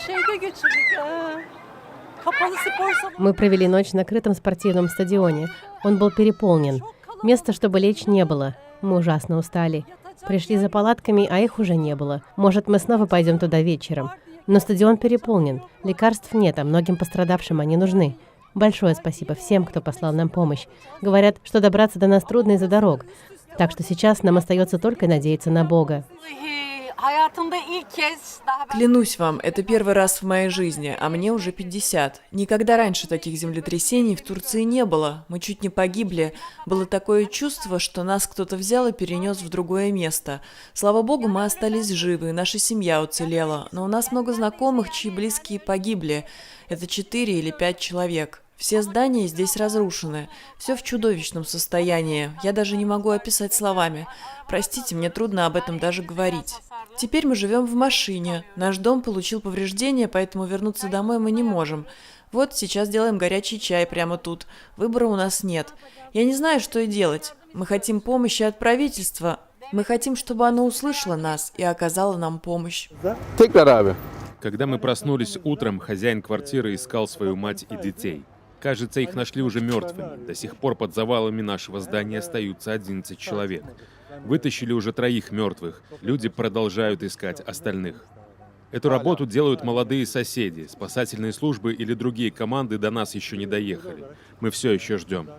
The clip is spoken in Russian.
Şeyde geçirdik. Kapalı spor salonu. Мы провели ночь на крытом спортивном стадионе. Он был переполнен. Места, чтобы лечь, не было. Мы ужасно устали. Пришли за палатками, а их уже не было. Может, мы снова пойдем туда вечером. Но стадион переполнен. Лекарств нет, а многим пострадавшим они нужны. Большое спасибо всем, кто послал нам помощь. Говорят, что добраться до нас трудно из-за дорог. Так что сейчас нам остается только надеяться на Бога. Hayatımda ilk kez daha ben Клянусь вам, это первый раз в моей жизни, а мне уже 50. Никогда раньше таких землетрясений в Турции не было. Мы чуть не погибли. Было такое чувство, что нас кто-то взял и перенес в другое место. Слава богу, мы остались живы, наша семья уцелела. Но у нас много знакомых, чьи близкие погибли. Это 4 или 5 человек. Все здания здесь разрушены. Все в чудовищном состоянии. Я даже не могу описать словами. Простите, мне трудно об этом даже говорить. Теперь мы живем в машине. Наш дом получил повреждения, поэтому вернуться домой мы не можем. Вот сейчас делаем горячий чай прямо тут. Выбора у нас нет. Я не знаю, что и делать. Мы хотим помощи от правительства. Мы хотим, чтобы оно услышало нас и оказало нам помощь. Tekrar abi. Когда мы проснулись утром, хозяин квартиры искал свою мать и детей. Кажется, их нашли уже мертвыми. До сих пор под завалами нашего здания остаются 11 человек. Вытащили уже 3 мертвых. Люди продолжают искать остальных. Эту работу делают молодые соседи. Спасательные службы или другие команды до нас еще не доехали. Мы все еще ждем.